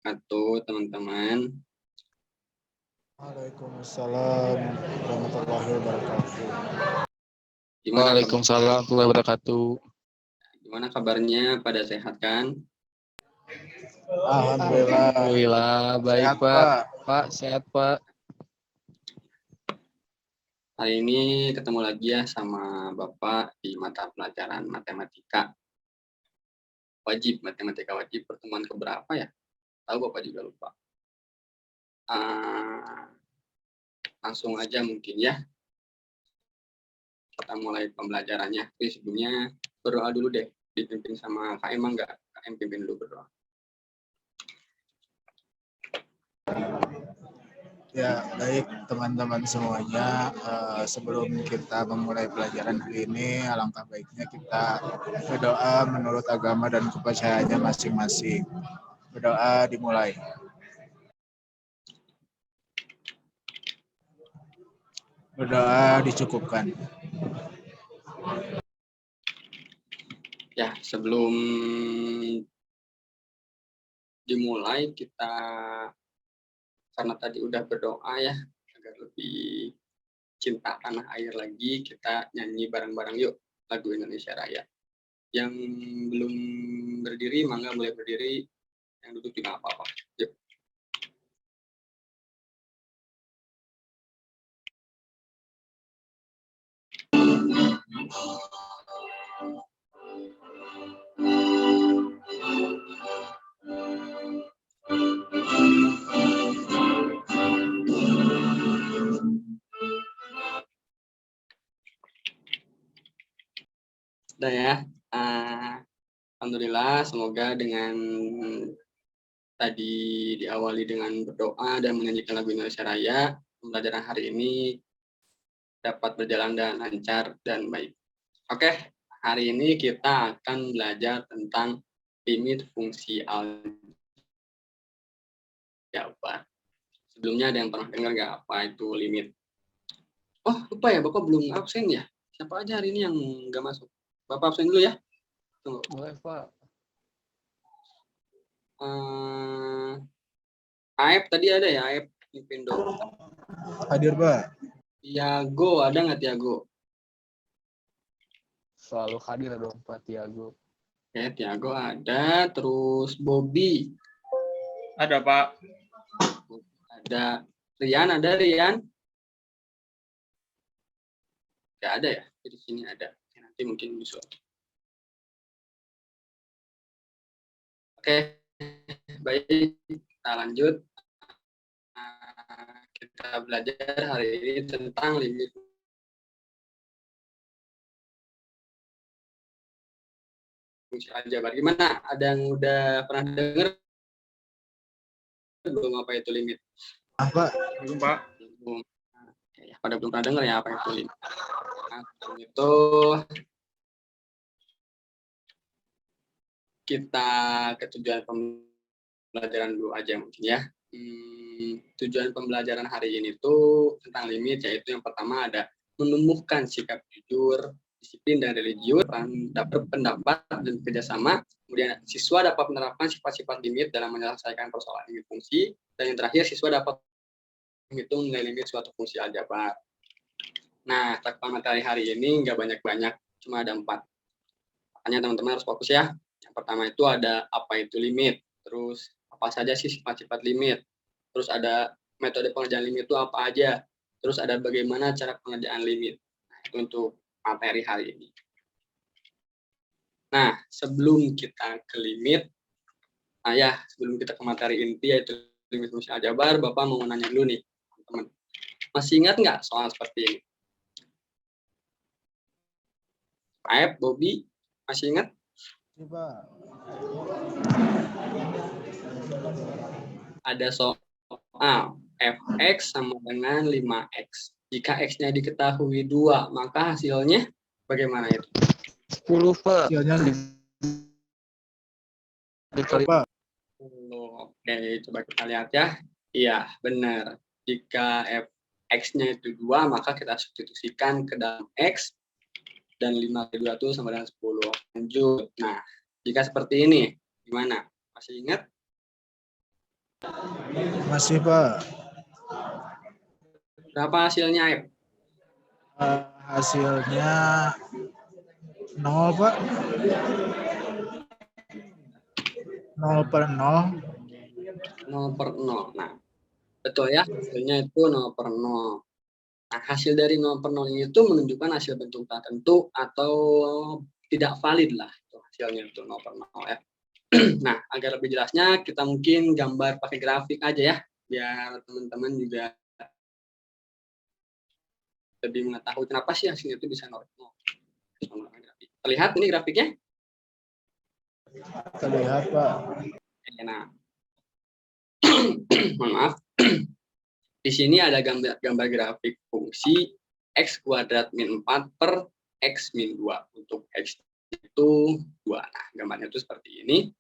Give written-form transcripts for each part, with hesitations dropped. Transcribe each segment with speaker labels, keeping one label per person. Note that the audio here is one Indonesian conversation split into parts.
Speaker 1: wabarakatuh, teman-teman.
Speaker 2: Waalaikumsalam warahmatullahi wabarakatuh.
Speaker 3: Waalaikumsalam warahmatullahi wabarakatuh.
Speaker 1: Gimana kabarnya? Pada sehat kan?
Speaker 3: Alhamdulillah, baik
Speaker 2: Sehat,
Speaker 3: Pak. Pak, sehat Pak.
Speaker 1: Hari ini ketemu lagi ya sama Bapak di mata pelajaran matematika wajib pertemuan keberapa ya? Tahu Bapak juga lupa. Langsung aja mungkin ya. Kita mulai pembelajarannya. Tapi sebelumnya berdoa dulu deh. Dipimpin sama Kak Emang nggak? Kak Em pimpin dulu berdoa.
Speaker 2: Ya, baik teman-teman semuanya. Sebelum kita memulai pelajaran hari ini, alangkah baiknya kita berdoa menurut agama dan kepercayaannya masing-masing. Berdoa dimulai. Berdoa dicukupkan.
Speaker 1: Ya, sebelum dimulai kita, karena tadi udah berdoa ya, agar lebih cinta tanah air lagi, kita nyanyi bareng-bareng yuk lagu Indonesia Raya. Yang belum berdiri, mangga boleh berdiri. Yang duduk juga apa-apa. Yuk. Sudah ya. Alhamdulillah, semoga dengan tadi diawali dengan berdoa dan menyanyikan lagu Indonesia Raya, pembelajaran hari ini dapat berjalan dan lancar dan baik. Oke, hari ini kita akan belajar tentang limit fungsi aljabar. Sebelumnya ada yang pernah dengar nggak apa itu limit? Oh, lupa ya, Bapak belum absen ya? Siapa aja hari ini yang nggak masuk? Bapak absen dulu ya. Tunggu.
Speaker 3: Boleh Pak.
Speaker 1: Aep tadi ada ya, Aep pimpin dulu.
Speaker 2: Hadir, Pak.
Speaker 1: Tiago, ada nggak Tiago?
Speaker 3: Selalu hadir dong Pak Tiago.
Speaker 1: Oke, Tiago ada. Terus Bobby.
Speaker 4: Ada Pak.
Speaker 1: Ada. Rian, ada Rian? Nggak ada ya? Di sini ada. Nanti mungkin bisa. Oke, baik. Kita lanjut. Kita belajar hari ini tentang limit fungsi aljabar. Gimana? Ada yang udah pernah dengar belum apa itu limit?
Speaker 2: Pak.
Speaker 4: Belum Pak.
Speaker 1: Belum. Ya, pada belum pernah dengar ya apa itu limit. Nah, itu kita ke tujuan pembelajaran dulu aja mungkin ya. Tujuan pembelajaran hari ini tuh tentang limit, yaitu yang pertama ada menumbuhkan sikap jujur, disiplin dan religius, dapat pendapat dan kerjasama. Kemudian siswa dapat menerapkan sifat-sifat limit dalam menyelesaikan persoalan limit fungsi. Dan yang terakhir, siswa dapat menghitung nilai limit suatu fungsi aljabar. Nah, cakupan materi hari ini nggak banyak-banyak, cuma ada 4. Makanya teman-teman harus fokus ya. Yang pertama itu ada apa itu limit, terus apa saja sih sifat-sifat limit, terus ada metode pengerjaan limit itu apa aja, terus ada bagaimana cara pengerjaan limit. Nah, itu untuk materi hari ini. Nah, sebelum kita ke limit, sebelum kita ke materi inti yaitu limit fungsi aljabar, Bapak mau nanya dulu nih, teman-teman. Masih ingat nggak soal seperti ini? Aep, Bobby, masih ingat?
Speaker 2: Coba.
Speaker 1: Ada soal fx sama dengan 5x. Jika x-nya diketahui 2, maka hasilnya bagaimana itu?
Speaker 3: 10 Pak.
Speaker 2: Hasilnya
Speaker 3: Dikali.
Speaker 1: Oke, coba kita lihat ya. Iya, benar. Jika fx-nya itu 2, maka kita substitusikan ke dalam x, dan 5 kali 2 itu sama dengan 10. Lanjut. Nah, jika seperti ini, gimana? Masih ingat?
Speaker 2: Masih Pak.
Speaker 1: Berapa hasilnya, Aib?
Speaker 2: Hasilnya 0 Pak. 0/0.
Speaker 1: 0/0. Nah, betul ya, hasilnya itu 0/0. Nah, hasil dari 0/0 ini itu menunjukkan hasil bentuk tertentu atau tidak valid lah itu hasilnya itu 0/0 ya. Nah, agar lebih jelasnya kita mungkin gambar pakai grafik aja ya, biar teman-teman juga lebih mengetahui kenapa sih hasilnya itu bisa 0/0. Terlihat ini grafiknya?
Speaker 2: Terlihat Pak.
Speaker 1: Nah, mohon maaf. Di sini ada gambar grafik fungsi x kuadrat min 4 per x min 2. Untuk x itu 2. Nah, gambarnya itu seperti ini.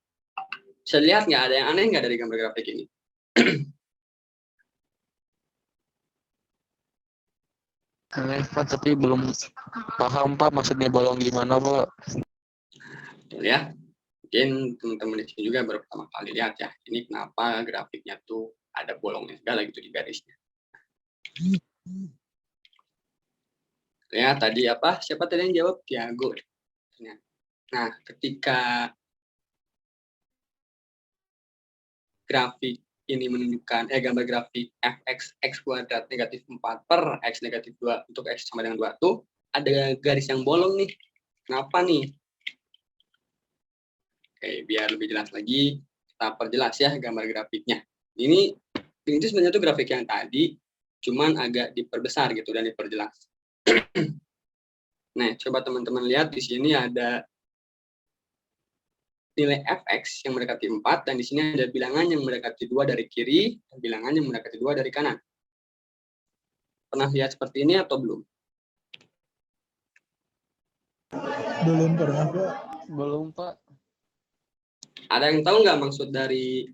Speaker 1: Bisa lihat nggak ada yang aneh nggak dari gambar grafik ini?
Speaker 3: Aneh Pak, tapi belum paham Pak maksudnya bolong gimana Pak.
Speaker 1: Betul ya. Mungkin teman-teman di sini juga baru pertama kali lihat ya. Ini kenapa grafiknya tuh ada bolongnya segala gitu di garisnya. Ya, tadi apa? Siapa tadi yang jawab? Tiago. Nah, ketika grafik ini menunjukkan gambar grafik fx x kuadrat negatif 4 per x negatif 2 untuk x sama dengan 2 tuh ada garis yang bolong nih. Kenapa nih? Oke, biar lebih jelas lagi, kita perjelas ya gambar grafiknya. Ini sebenarnya tuh grafik yang tadi, cuman agak diperbesar gitu dan diperjelas. Nah, coba teman-teman lihat di sini ada nilai fx yang mendekati 4, dan di sini ada bilangan yang mendekati 2 dari kiri, dan bilangan yang mendekati 2 dari kanan. Pernah lihat seperti ini atau belum?
Speaker 2: Belum pernah Pak.
Speaker 3: Belum Pak.
Speaker 1: Ada yang tahu nggak maksud dari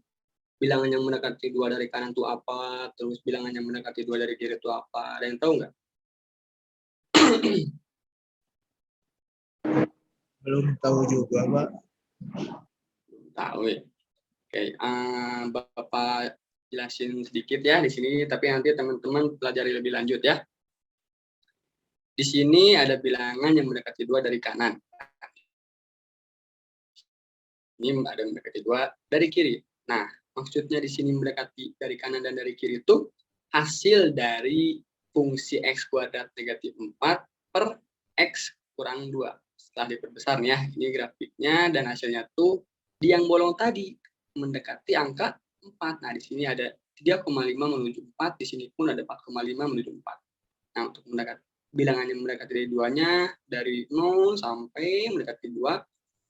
Speaker 1: bilangan yang mendekati 2 dari kanan itu apa? Terus bilangan yang mendekati 2 dari kiri itu apa? Ada yang tahu nggak?
Speaker 2: Belum tahu juga Pak.
Speaker 1: Tahu ya. Oke, Bapak jelasin sedikit ya di sini, tapi nanti teman-teman pelajari lebih lanjut ya. Di sini ada bilangan yang mendekati 2 dari kanan. Ini ada mendekati 2 dari kiri. Nah, maksudnya di sini mendekati dari kanan dan dari kiri itu hasil dari fungsi x kuadrat negatif 4 per x kurang 2. Setelah diperbesar nih ya, ini grafiknya dan hasilnya tuh di yang bolong tadi mendekati angka 4. Nah, di sini ada 3,5 menuju 4, di sini pun ada 4,5 menuju 4. Nah, untuk mendekati bilangan yang mendekati dari 2-nya dari 0 sampai mendekati 2,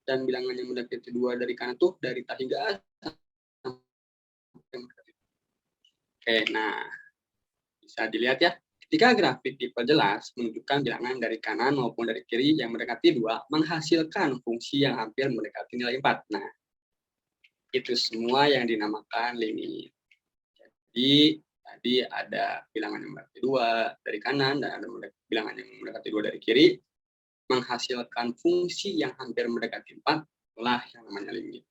Speaker 1: dan bilangan yang mendekati 2 dari kanan tuh dari tak hingga Oke, nah bisa dilihat ya. Ketika grafik diperjelas menunjukkan bilangan dari kanan maupun dari kiri yang mendekati 2 menghasilkan fungsi yang hampir mendekati nilai 4. Nah, itu semua yang dinamakan limit. Jadi tadi ada bilangan yang mendekati 2 dari kanan dan ada bilangan yang mendekati 2 dari kiri menghasilkan fungsi yang hampir mendekati 4 lah yang namanya limit.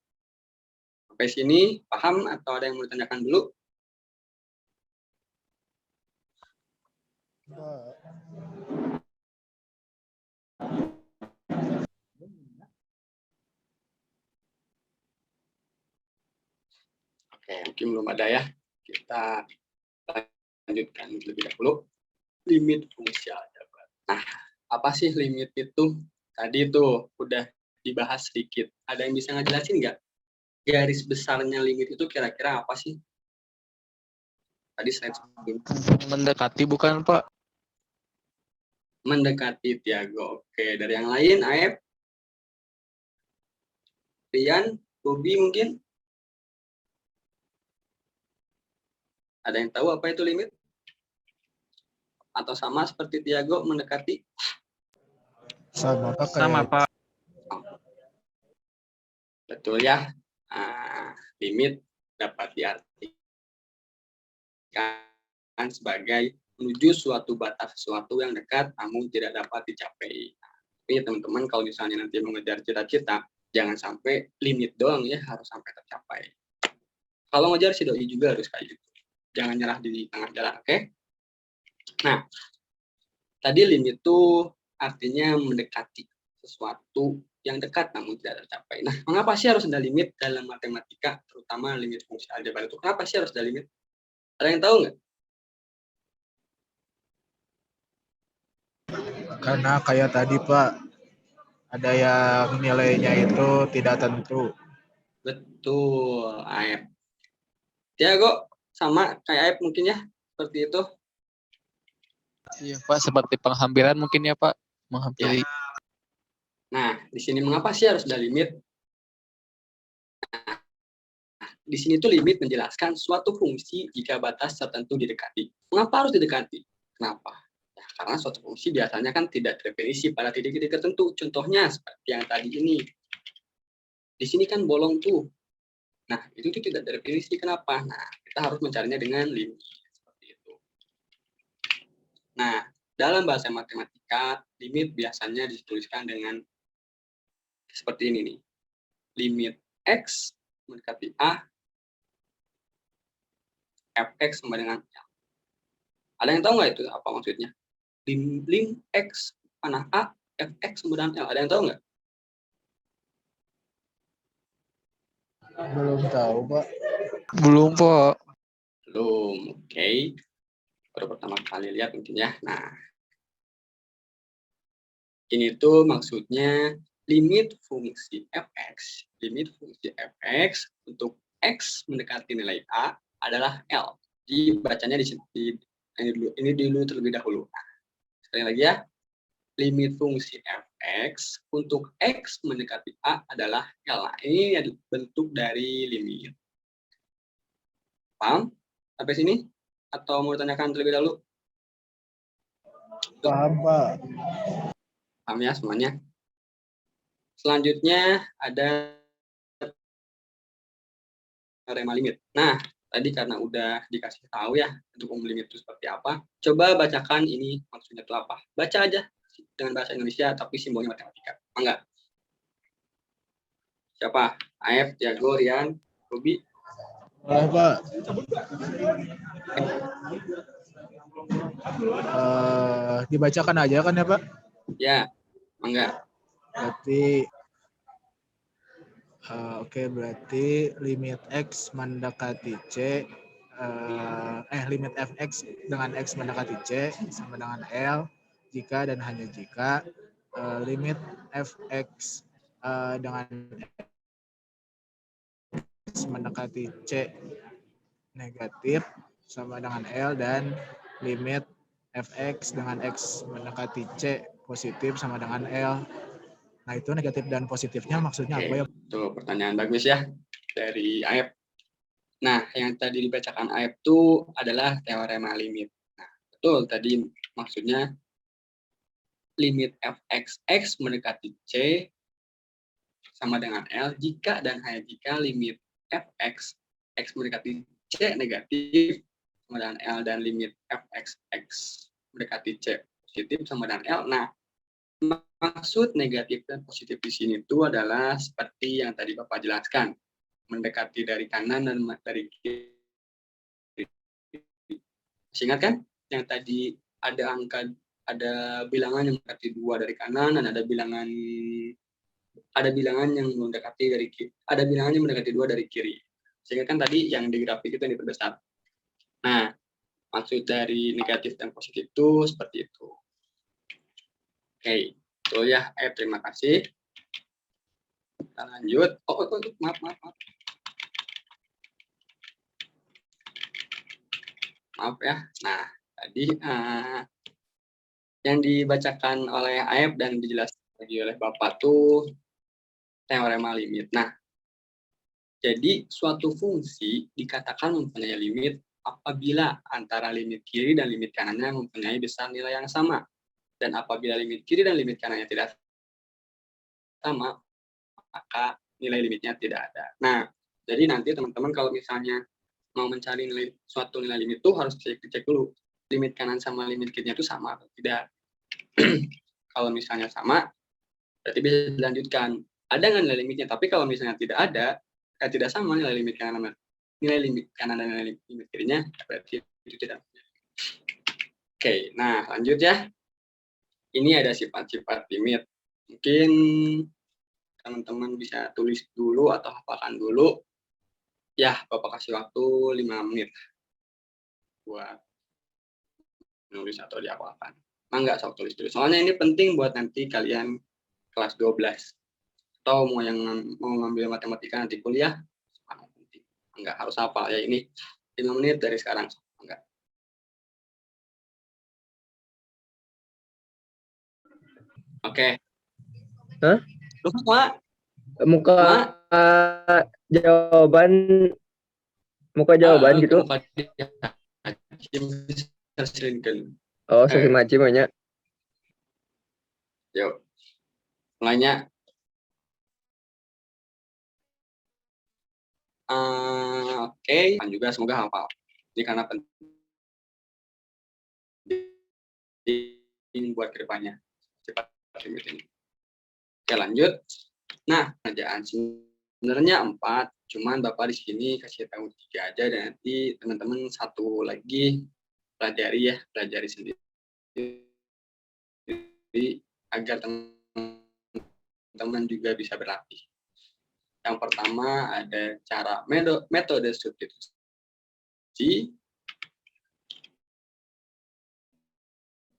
Speaker 1: Sampai sini paham atau ada yang mau ditanyakan dulu? Oke, mungkin belum ada ya. Kita lanjutkan lebih dahulu. Limit fungsi aljabar. Nah, apa sih limit itu? Tadi tuh udah dibahas sedikit. Ada yang bisa ngejelasin nggak? Garis besarnya limit itu kira-kira apa sih? Tadi slide sebelum.
Speaker 3: Mendekati bukan Pak?
Speaker 1: Mendekati, Tiago. Oke, dari yang lain, Aep? Rian? Bobi mungkin? Ada yang tahu apa itu limit? Atau sama seperti Tiago mendekati?
Speaker 2: Sama Pak.
Speaker 4: Sama Pak.
Speaker 1: Betul ya. Limit dapat diartikan sebagai menuju suatu batas sesuatu yang dekat namun tidak dapat dicapai. Ini teman-teman kalau misalnya nanti mengejar cita-cita, jangan sampai limit doang ya, harus sampai tercapai. Kalau ngejar si doi juga harus kayak gitu. Jangan nyerah di tengah jalan, oke? Nah, tadi limit itu artinya mendekati sesuatu yang dekat namun tidak tercapai. Nah, mengapa sih harus ada limit dalam matematika, terutama limit fungsi aljabar itu? Kenapa sih harus ada limit? Ada yang tahu nggak?
Speaker 2: Karena kayak tadi Pak, ada yang nilainya itu tidak tentu.
Speaker 1: Betul, Aep. Ya, kok sama kayak Aep mungkin ya, seperti itu.
Speaker 3: Iya Pak, seperti penghampiran mungkin ya Pak, menghampiri.
Speaker 1: Nah, di sini mengapa sih harus ada limit? Di sini tuh limit menjelaskan suatu fungsi jika batas tertentu didekati. Mengapa harus didekati? Kenapa? Ya, karena suatu fungsi biasanya kan tidak terdefinisi pada titik-titik tertentu. Contohnya seperti yang tadi ini. Di sini kan bolong tuh. Nah, itu tuh tidak terdefinisi. Kenapa? Nah, kita harus mencarinya dengan limit. Seperti itu. Nah, dalam bahasa matematika, limit biasanya dituliskan dengan seperti ini nih. Limit X mendekati A, fx sama dengan L. Ada yang tahu nggak itu apa maksudnya? Lim X panah A, fx sama dengan L. Ada yang tahu nggak?
Speaker 2: Belum tahu Pak.
Speaker 3: Belum Pak.
Speaker 1: Belum, oke. Baru pertama kali lihat mungkin ya. Nah, ini tuh maksudnya limit fungsi fx. Limit fungsi fx untuk x mendekati nilai A adalah L. Dibacanya di sini ini dulu terlebih dahulu. Nah, sekali lagi ya. Limit fungsi fx untuk x mendekati A adalah L. Nah, ini bentuk dari limit. Paham sampai sini? Atau mau ditanyakan terlebih dahulu?
Speaker 2: Paham Pak.
Speaker 1: Paham ya semuanya? Selanjutnya ada teorema limit. Nah, tadi karena udah dikasih tahu ya untuk limit itu seperti apa, coba bacakan ini maksudnya itu apa. Baca aja dengan bahasa Indonesia tapi simbolnya matematika. Enggak? Siapa? Aef, Tiago, Rian, Ruby?
Speaker 2: Boleh Pak. Dibacakan aja kan ya Pak?
Speaker 1: Ya, enggak.
Speaker 2: Berarti oke, berarti limit X mendekati C, limit fx dengan X mendekati C sama dengan L jika dan hanya jika limit fx dengan X mendekati C negatif sama dengan L dan limit fx dengan X mendekati C positif sama dengan L. Nah, itu negatif dan positifnya maksudnya apa ya?
Speaker 1: Tuh, pertanyaan bagus ya dari Aep. Nah, yang tadi dibacakan Aep itu adalah teorema limit. Nah, betul tadi maksudnya limit fx x mendekati C sama dengan L jika dan hanya jika limit fx x mendekati C negatif sama dengan L dan limit fx x mendekati C positif sama dengan L. Nah, maksud negatif dan positif di sini itu adalah seperti yang tadi Bapak jelaskan, mendekati dari kanan dan dari kiri. Ingat kan yang tadi ada angka, ada bilangan yang mendekati 2 dari kanan dan ada bilangan yang mendekati dari kiri, ada bilangan yang mendekati 2 dari kiri. Sehingga kan tadi yang di grafik itu yang diperbesar. Nah, maksud dari negatif dan positif itu seperti itu. Oke. So ya, terima kasih. Kita lanjut. Maaf. Maaf ya. Nah, tadi yang dibacakan oleh Aep dan dijelaskan lagi oleh Bapak tuh teorema limit. Nah, jadi suatu fungsi dikatakan mempunyai limit apabila antara limit kiri dan limit kanannya mempunyai besar nilai yang sama. Dan apabila limit kiri dan limit kanannya tidak sama, maka nilai limitnya tidak ada. Nah, jadi nanti teman-teman kalau misalnya mau mencari suatu nilai limit itu harus dicek dulu limit kanan sama limit kirinya itu sama atau tidak. Kalau misalnya sama, berarti bisa dilanjutkan. Ada nggak nilai limitnya? Tapi kalau misalnya tidak ada, tidak sama nilai limit kanan nilai limit kanan dan nilai limit kirinya, berarti itu tidak. Oke, nah lanjut ya. Ini ada sifat-sifat limit. Mungkin teman-teman bisa tulis dulu atau hafalkan dulu. Ya, Bapak kasih waktu 5 menit buat nulis atau dihafalkan. Enggak, sok tulis dulu. Soalnya ini penting buat nanti kalian kelas 12. Atau mau yang mau ngambil matematika nanti kuliah, enggak harus hafal ya, ini 5 menit dari sekarang. Enggak. Oke.
Speaker 5: Hah?
Speaker 1: Lupa, Pak.
Speaker 5: Muka jawaban gitu.
Speaker 1: Muka
Speaker 5: Oh, sesi macam banyak.
Speaker 1: Yuk. Mulainya. Oke. Dan juga semoga hafal. Ini karena penting buat kedepannya. Cepat limit ini. Oke, lanjut. Nah, kerjaan sebenarnya 4, cuman Bapak di sini kasih tahu 3 aja, dan nanti teman-teman satu lagi pelajari sendiri agar teman-teman juga bisa berlatih. Yang pertama ada cara metode substitusi,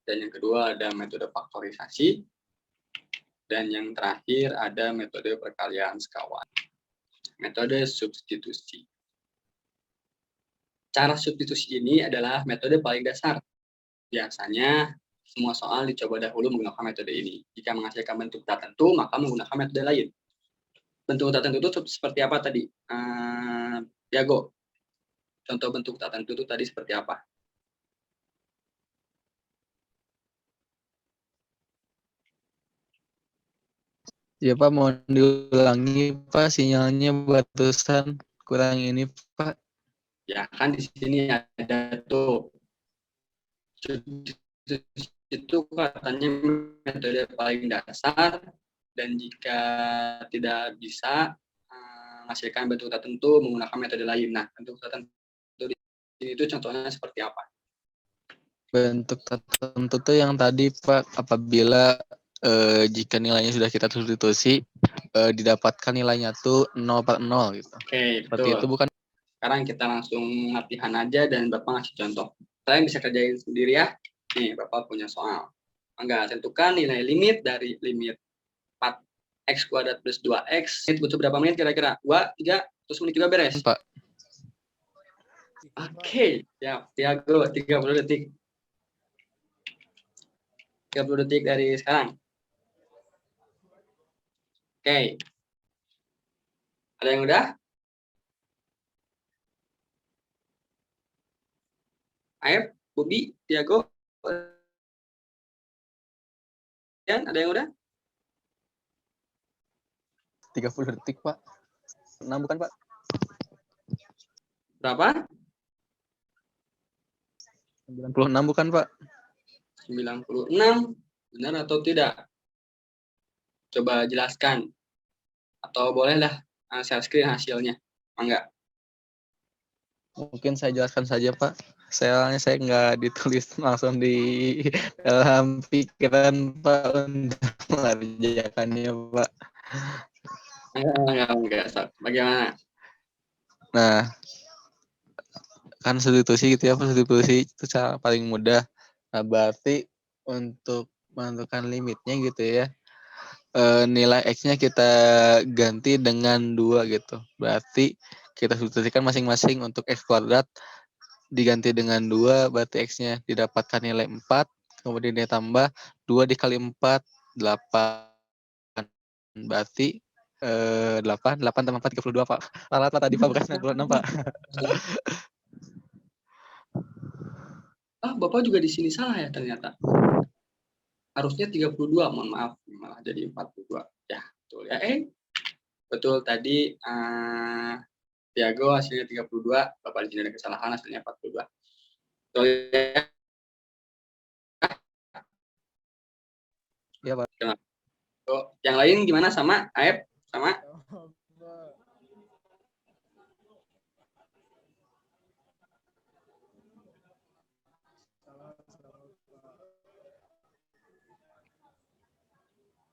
Speaker 1: dan yang kedua ada metode faktorisasi, dan yang terakhir ada metode perkalian sekawan. Metode substitusi. Cara substitusi ini adalah metode paling dasar. Biasanya semua soal dicoba dahulu menggunakan metode ini. Jika menghasilkan bentuk tertentu, maka menggunakan metode lain. Bentuk tertentu itu seperti apa tadi? Diago, contoh bentuk tertentu itu tadi seperti apa?
Speaker 3: Ya Pak, mau diulangi Pak, sinyalnya batasan kurang ini Pak.
Speaker 1: Ya kan di sini ada tuh. Itu katanya metode paling dasar, dan jika tidak bisa menghasilkan bentuk tertentu menggunakan metode lain. Nah, bentuk tertentu di sini itu contohnya seperti apa?
Speaker 3: Bentuk tertentu tuh yang tadi Pak, apabila jika nilainya sudah kita substitusi, didapatkan nilainya tuh 0/0 gitu.
Speaker 1: Oke,
Speaker 3: Seperti
Speaker 1: betul.
Speaker 3: itu bukan?
Speaker 1: Sekarang kita langsung latihan aja dan Bapak ngasih contoh. Kalian bisa kerjain sendiri ya. Nih, Bapak punya soal. Enggak, tentukan nilai limit dari limit 4x kuadrat plus 2x. Ini butuh berapa menit kira-kira? 2, 3, terus menit juga beres.
Speaker 3: Pak.
Speaker 1: Oke, siap. Tiago, 30 detik. 30 detik dari sekarang. Oke. Ada yang udah? Ayo, Bobi, Tiago. Dan ada yang udah?
Speaker 3: 30 detik Pak. 6 bukan Pak?
Speaker 1: Berapa?
Speaker 3: 96 bukan Pak?
Speaker 1: 96. Benar atau tidak? Coba jelaskan. Atau bolehlah share screen hasilnya. Enggak?
Speaker 3: Mungkin saya jelaskan saja Pak. Soalnya saya nggak ditulis langsung di dalam pikiran Pak untuk mengerjakannya Pak.
Speaker 1: Enggak. Bagaimana?
Speaker 3: Nah, kan substitusi gitu ya, substitusi itu cara paling mudah. Nah, berarti untuk menentukan limitnya gitu ya, nilai X-nya kita ganti dengan 2 gitu. Berarti kita substitusikan masing-masing. Untuk X kuadrat diganti dengan 2, berarti X-nya didapatkan nilai 4, kemudian ditambah 2 dikali 4, 8. Berarti 8 tambah 4, 32 Pak. Salah Pak tadi Pak, bukan 96 Pak.
Speaker 1: Bapak juga di sini salah ya ternyata. Harusnya 32, mohon maaf, malah jadi 42. Ya, betul ya. Betul tadi Tiago hasilnya 32, Bapak di sini ada kesalahan, hasilnya 42. Betul ya.
Speaker 3: Iya Pak.
Speaker 1: Yang lain gimana, sama? Aep, sama?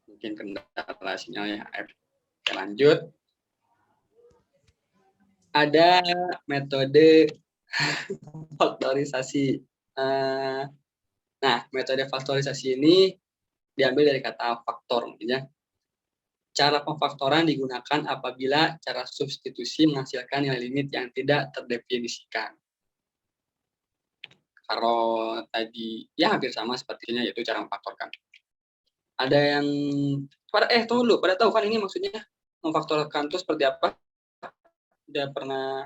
Speaker 1: Mungkin kendala sinyalnya. Oke, lanjut. Ada metode faktorisasi. Nah, metode faktorisasi ini diambil dari kata faktor, ya. Cara pemfaktoran digunakan apabila cara substitusi menghasilkan nilai limit yang tidak terdefinisikan. Kalau tadi ya hampir sama sepertinya, yaitu cara memfaktorkan. Ada yang tunggu dulu, pada tahu kan ini maksudnya memfaktorkan itu seperti apa? Udah pernah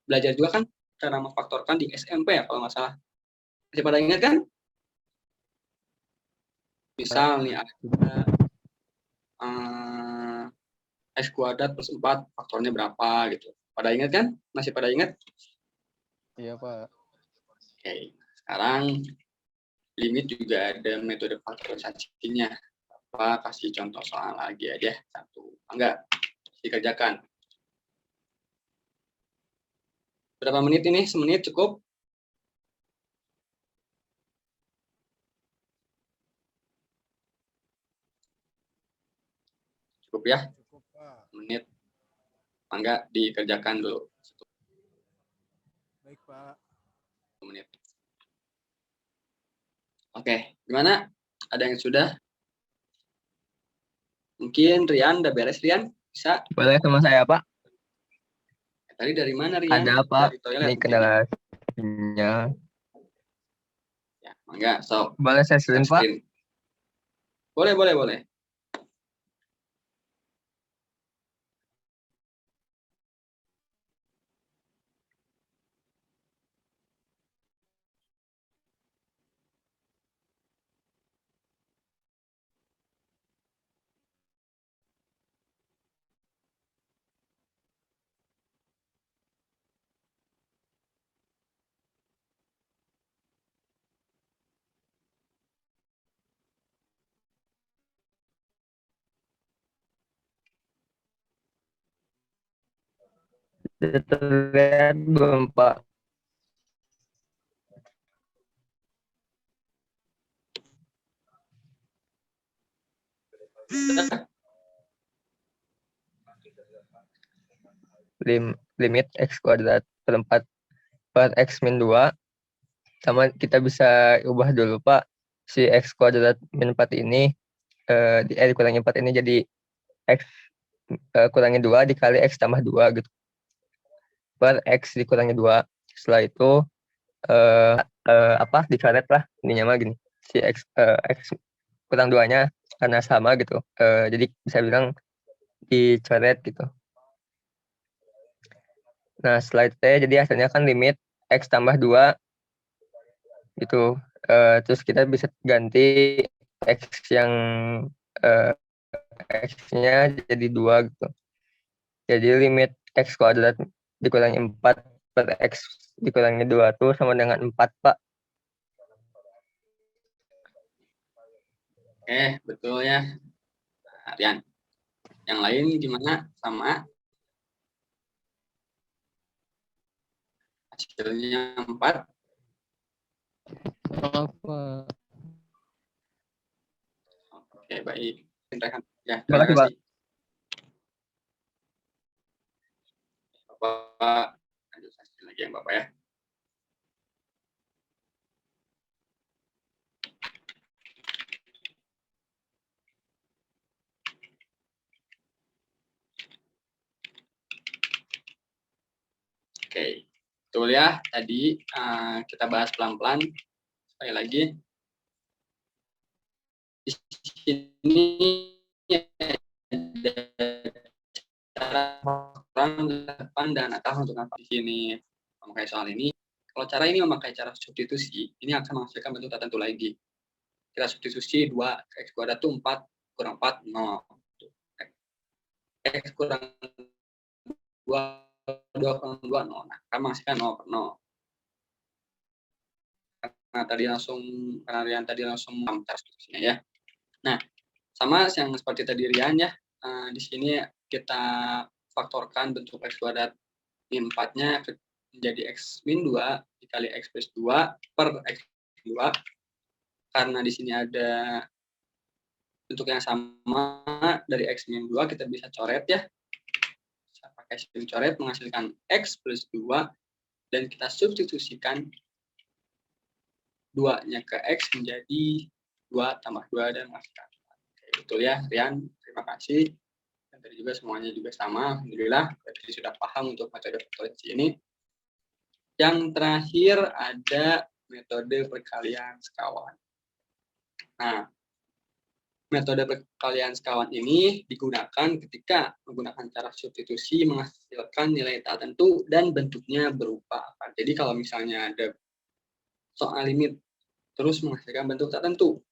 Speaker 1: belajar juga kan cara memfaktorkan di SMP ya kalau nggak salah. Masih pada ingat kan? Misal nih ada X kuadrat plus 4 faktornya berapa gitu. Pada ingat kan? Masih pada ingat?
Speaker 3: Iya, Pak.
Speaker 1: Oke, sekarang limit juga ada metode faktorisasinya. Apa, kasih contoh soal lagi aja. Satu. Enggak, dikerjakan. Berapa menit ini? Semenit cukup? Cukup ya?
Speaker 2: Cukup, Pak.
Speaker 1: Menit. Enggak, dikerjakan dulu.
Speaker 2: Baik, Pak.
Speaker 1: 1 menit. Oke, gimana? Ada yang sudah? Mungkin Rian, udah beres Rian? Bisa?
Speaker 5: Boleh sama saya, Pak?
Speaker 1: Tadi dari mana Rian?
Speaker 5: Ada, Pak.
Speaker 1: Dari toilet.
Speaker 5: Ini kendala sinyal.
Speaker 1: Ya, enggak. So,
Speaker 5: Boleh saya screen, Pak?
Speaker 1: Boleh.
Speaker 5: Terlihat belum, Pak? Limit X kuadrat per 4 per X min 2. Sama kita bisa ubah dulu, Pak. Si X kuadrat min 4 ini, dikurangi 4 ini jadi X kurangi 2 dikali X tambah 2 gitu. Per X dikurangi 2. Setelah itu, dicoret lah. Ininya mah gini. Si X kurang 2-nya karena sama gitu. Jadi bisa bilang dicoret gitu. Nah, setelah itu jadi hasilnya kan limit X tambah 2 gitu. Terus kita bisa ganti X yang X-nya jadi 2 gitu. Jadi limit X kuadrat dikurangi 4 per X dikurangi 2 itu sama dengan 4, Pak.
Speaker 1: Oke, betul ya. Nah, Rian. Yang lain gimana? Sama? Hasilnya 4.
Speaker 3: Apa?
Speaker 1: Oke, baik. Ya,
Speaker 5: Terima
Speaker 1: terima
Speaker 5: kasih, Pak.
Speaker 1: kasih. Bapak, lanjut hasil lagi yang Bapak ya. Oke, betul ya. Tadi kita bahas pelan-pelan. Sekali lagi. Di sini ada cara depan dan atas untuk apa di sini memakai soal ini. Kalau cara ini memakai cara substitusi, ini akan menghasilkan bentuk tertentu lagi. Kita substitusi 2 X kuadrat itu 4 kurang 4, 0. X kurang 2 kurang 2, 0. Nah, akan menghasilkan 0 per 0. Karena Rian tadi langsung cara substitusinya ya. Nah, sama yang seperti tadi Rian ya, di sini kita faktorkan bentuk X kuadrat min 4-nya menjadi X min 2 dikali X plus 2 per X 2. Karena di sini ada bentuk yang sama dari X min 2 kita bisa coret ya. Bisa pakai sistem coret menghasilkan X plus 2 dan kita substitusikan 2-nya ke X menjadi 2 tambah 2 dan menghasilkan. Oke, betul ya Rian, terima kasih. Dan tadi juga semuanya juga sama, alhamdulillah. Berarti sudah paham untuk metode faktorisasi ini. Yang terakhir ada metode perkalian sekawan. Nah, metode perkalian sekawan ini digunakan ketika menggunakan cara substitusi menghasilkan nilai tak tentu dan bentuknya berupa akar. Jadi kalau misalnya ada soal limit terus menghasilkan bentuk tak tentu.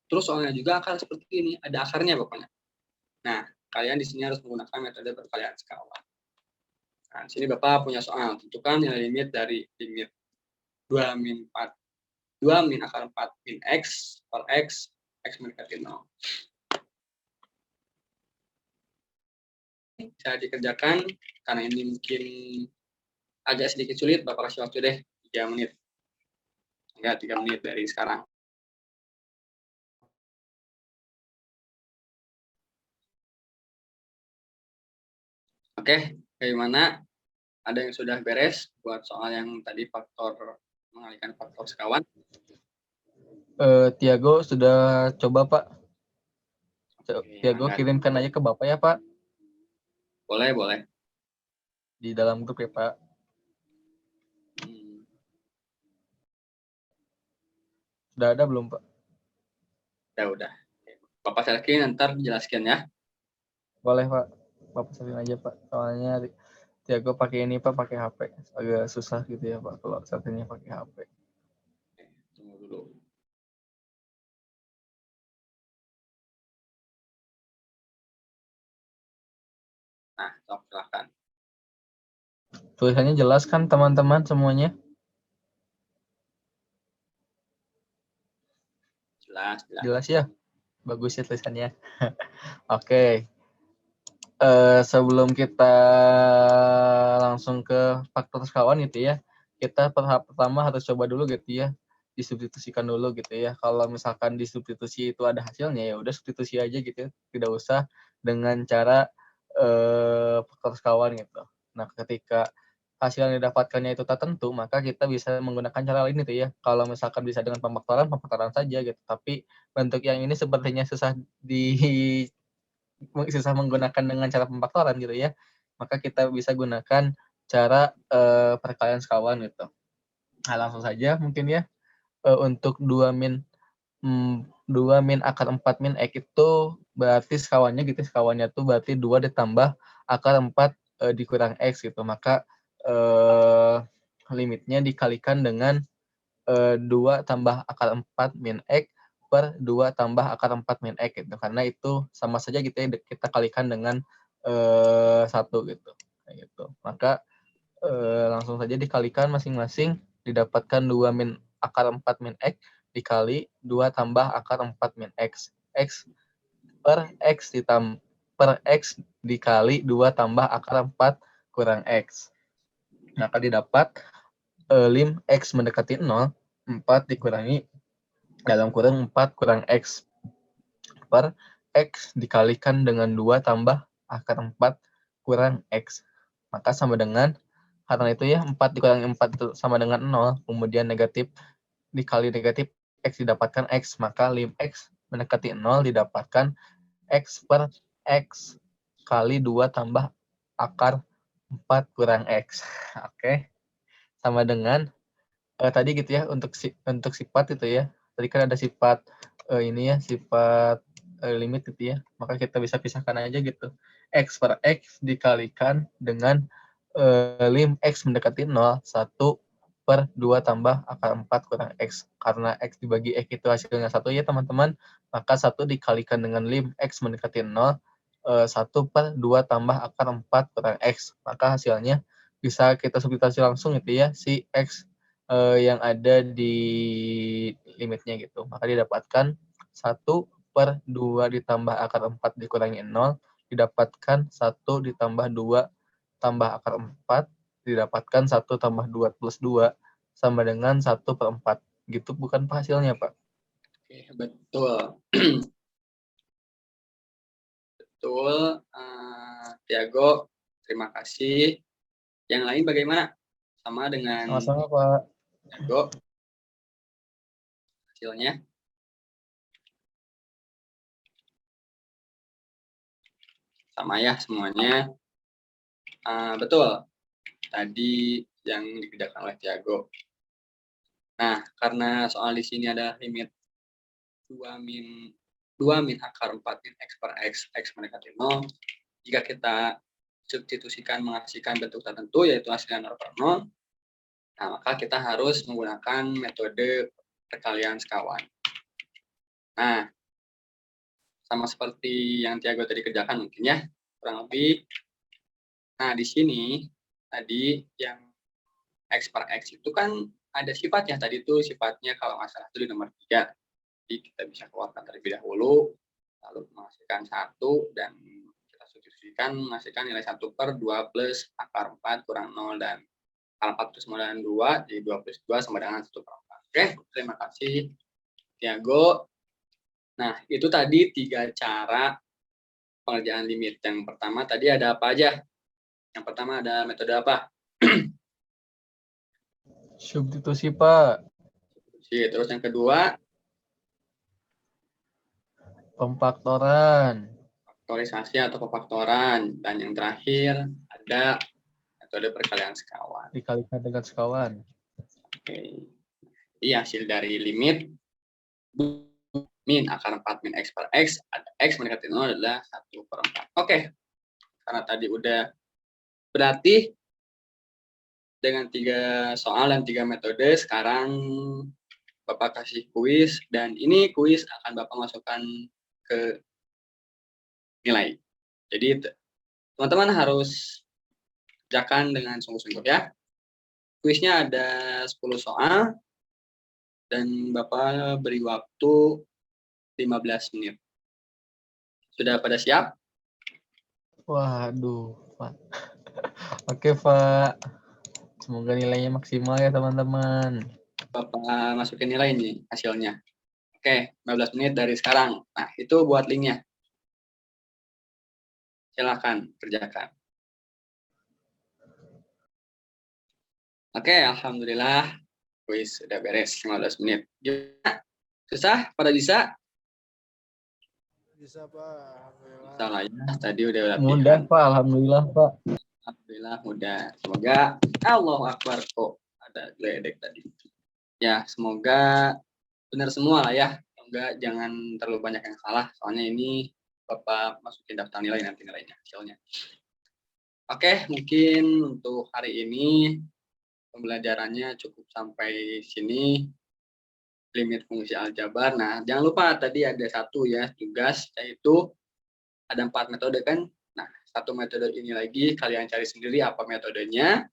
Speaker 1: Terus soalnya juga akar seperti ini, ada akarnya pokoknya. Nah, kalian di sini harus menggunakan metode perkalian sekawan. Nah, di sini Bapak punya soal, tentukan nilai limit dari limit 2 min 4 2 min akar 4 min X per X mendekati 0. Bisa dikerjakan, karena ini mungkin agak sedikit sulit, Bapak kasih waktu deh 3 menit. Enggak, 3 menit dari sekarang. Oke, bagaimana? Ada yang sudah beres buat soal yang tadi faktor mengalihkan faktor sekawan?
Speaker 3: Tiago sudah coba Pak.
Speaker 1: Oke,
Speaker 3: Tiago
Speaker 1: Angga.
Speaker 3: kirimkan aja ke Bapak ya Pak.
Speaker 1: Boleh, boleh.
Speaker 3: Di dalam grup ya Pak. Sudah ada belum Pak?
Speaker 1: Udah. Bapak Selkin ntar jelaskan ya.
Speaker 3: Boleh Pak. Bapak salin aja Pak. Soalnya Tiago pakai ini Pak, pakai HP. Agak susah gitu ya Pak kalau satunya pakai HP.
Speaker 1: Tunggu dulu. Nah, silahkan.
Speaker 3: Tulisannya jelas kan teman-teman semuanya?
Speaker 1: Jelas.
Speaker 3: Jelas ya? Bagus ya tulisannya. Oke. Sebelum kita langsung ke faktor sekawan gitu ya, kita pertama harus coba dulu gitu ya, disubstitusikan dulu gitu ya. Kalau misalkan disubstitusi itu ada hasilnya, ya udah substitusi aja gitu ya, tidak usah dengan cara faktor sekawan gitu. Nah, ketika hasil yang didapatkannya itu tak tentu, maka kita bisa menggunakan cara lain gitu ya. Kalau misalkan bisa dengan pemfaktoran saja gitu. Tapi bentuk yang ini sepertinya susah menggunakan dengan cara pemfaktoran gitu ya, maka kita bisa gunakan cara perkalian sekawan gitu. Nah, langsung saja mungkin ya, untuk 2 min akar 4 min X itu berarti sekawannya gitu, sekawannya tuh berarti 2 ditambah akar 4 dikurang X gitu. Maka limitnya dikalikan dengan 2 tambah akar 4 min X per 2 tambah akar 4 min X gitu. Karena itu sama saja gitu ya, kita kalikan dengan 1 gitu. Kayak gitu. Maka langsung saja dikalikan masing-masing, didapatkan 2 min akar 4 min X dikali 2 tambah akar 4 min X. X per X dikali 2 tambah akar 4 kurang X. Maka didapat lim X mendekati 0, 4 dikurangi dalam kurung 4 kurang X per X dikalikan dengan 2 tambah akar 4 kurang X. Maka sama dengan, karena itu ya 4 dikurangi 4 itu sama dengan 0, kemudian negatif dikali negatif X didapatkan X. Maka lim X mendekati 0 didapatkan X per X kali 2 tambah akar 4 kurang X. Oke. Sama dengan tadi gitu ya, untuk sifat itu ya. Tadi kan ada sifat ini ya, sifat limit gitu ya. Maka kita bisa pisahkan aja gitu. X per X dikalikan dengan lim X mendekati 0, 1 per 2 tambah akar 4 kurang X. Karena X dibagi X itu hasilnya 1 ya teman-teman. Maka 1 dikalikan dengan lim X mendekati 0, 1 per 2 tambah akar 4 kurang X. Maka hasilnya bisa kita substitusi langsung gitu ya, si X yang ada di limitnya gitu. Maka didapatkan 1 per 2 ditambah akar 4 dikurangi 0, didapatkan 1 ditambah 2 tambah akar 4, didapatkan 1 tambah 2 plus 2 sama dengan 1 per 4. Gitu bukan Pak hasilnya Pak?
Speaker 1: Oke, betul. Betul. Tiago, terima kasih. Yang lain bagaimana? Sama dengan
Speaker 3: Sama-sama Pak.
Speaker 1: Tiago hasilnya? Sama ya semuanya. Betul. Tadi yang dikerjakan oleh Tiago. Nah, karena soal di sini ada limit 2 min akar 4 min X per X mendekati 0. Jika kita substitusikan menghasilkan bentuk tertentu, yaitu hasilnya 0 per 0, nah, maka kita harus menggunakan metode perkalian sekawan. Nah, sama seperti yang Tiago tadi kerjakan mungkin ya, kurang lebih. Nah, di sini tadi yang X per X itu kan ada sifatnya. Tadi itu sifatnya kalau nggak salah itu di nomor 3. Jadi kita bisa keluarkan terlebih dahulu, lalu menghasilkan 1, dan kita substitusikan menghasilkan nilai 1 per 2 plus akar 4 kurang 0, dan akar 4 plus 0 dan 2, jadi 2 plus 2 sama dengan 1 per 4. Oke, terima kasih Tiago. Nah, itu tadi 3 cara pengerjaan limit. Yang pertama tadi ada apa aja? Yang pertama ada metode apa?
Speaker 3: Substitusi Pak.
Speaker 1: Terus yang kedua,
Speaker 3: Pemfaktoran.
Speaker 1: faktorisasi atau pemfaktoran. Dan yang terakhir ada metode perkalian sekawan.
Speaker 3: Dikalikan dengan sekawan.
Speaker 1: Oke. Jadi hasil dari limit min akar 4 min X per X, ada X mendekati 0 adalah 1 per 4. Oke. Karena tadi udah berarti dengan 3 soal dan 3 metode, sekarang Bapak kasih kuis, dan ini kuis akan Bapak masukkan ke nilai. Jadi teman-teman harus kerjakan dengan sungguh-sungguh ya. Kuisnya ada 10 soal, dan Bapak beri waktu 15 menit. Sudah pada siap?
Speaker 3: Waduh, Pak. Oke, Pak. Semoga nilainya maksimal ya, teman-teman.
Speaker 1: Bapak masukin nilai nih hasilnya. Oke, 15 menit dari sekarang. Nah, itu buat linknya. Silahkan kerjakan. Oke, alhamdulillah. Kuis sudah beres 15 menit. Gimana? Susah? Pada bisa?
Speaker 2: Bisa Pak, alhamdulillah.
Speaker 1: Bisa lah ya. Tadi udah latihan.
Speaker 3: Mudah, Pak. Alhamdulillah, Pak.
Speaker 1: Alhamdulillah mudah. Semoga Allahu Akbar. Kok ada geledek tadi. Ya, semoga benar semua lah ya. Semoga jangan terlalu banyak yang salah. Soalnya ini Bapak masukin daftar nilai nanti nilainya, hasilnya. Oke, mungkin untuk hari ini pembelajarannya cukup sampai sini. Limit fungsi aljabar. Nah, jangan lupa tadi ada satu ya tugas, yaitu ada 4 metode kan. Nah, satu metode ini lagi kalian cari sendiri apa metodenya.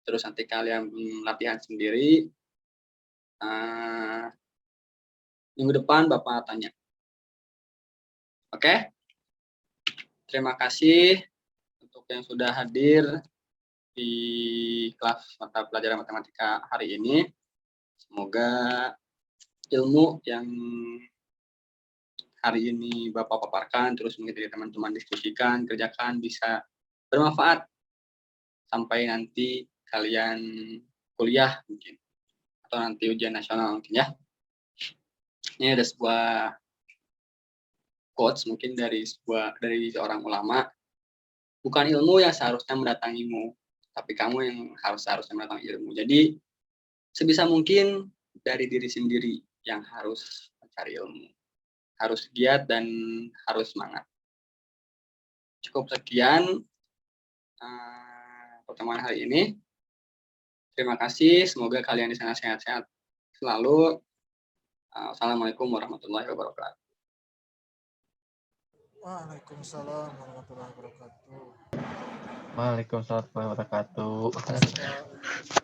Speaker 1: Terus nanti kalian latihan sendiri. Minggu depan Bapak tanya. Oke? Terima kasih untuk yang sudah hadir di kelas mata pelajaran matematika hari ini. Semoga ilmu yang hari ini Bapak paparkan, terus mungkin teman-teman diskusikan, kerjakan, bisa bermanfaat sampai nanti kalian kuliah mungkin, atau nanti ujian nasional mungkin ya. Ini ada sebuah quotes mungkin dari seorang ulama. Bukan ilmu yang seharusnya mendatangimu, tapi kamu yang harusnya mendatangi ilmu. Jadi sebisa mungkin dari diri sendiri yang harus mencari ilmu. Harus giat dan harus semangat. Cukup sekian pertemuan hari ini. Terima kasih. Semoga kalian di sana sehat-sehat selalu. Assalamualaikum warahmatullahi wabarakatuh.
Speaker 2: Waalaikumsalam warahmatullahi wabarakatuh.
Speaker 3: Waalaikumsalam warahmatullahi wabarakatuh.